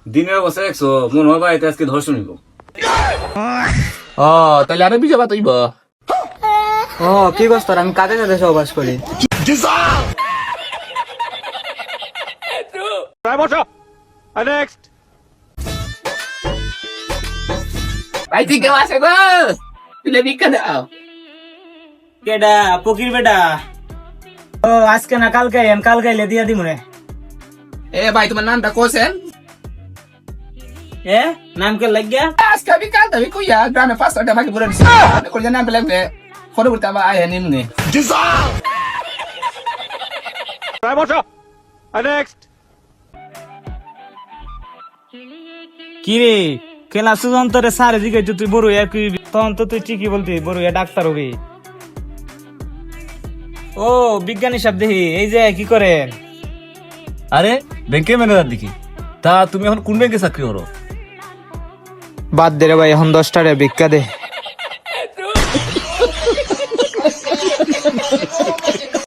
দিনের অবস্থা দেখছো, মনে হয় বাড়িতে আজকে ধর্ষণ হইব। ও তাহলে আরো বিজা বাতইব। ও কি করছ তোর? আমি কাদের সাথে সহবাস করি? ভাই তুই কেউ আছে গো? তুলে ভিক্ষা দাও। কেডা পকির বেটা? ও আজকে না কালকে আইন, কালকে আইলে দিয়া দিমু রে। এ ভাই তোমার নামটা কোসেন? এ নাম কে লাগিয়া? আজকে বিকাল তুমি কইয়া গ্রামে 500 টাকা বাকি পড়ে দিছি। কইয়া নাম লাগবে। পরবর্তী আবার আয় নিমনে। কি রে কেলা সুজন্তরে সারে দিকে তুই বড় একই তখন তো তুই ঠিকই বলতি বড় ডাক্তার হবি। ও বিজ্ঞানী সব দেখি এই যে কি করেন? আরে ব্যাংকে ম্যানেজার দেখি। তা তুমি এখন কোন ব্যাংকে চাকরি করো? বাদ দে রে ভাই, এখন 10 টাকা ভিক্ষা দে।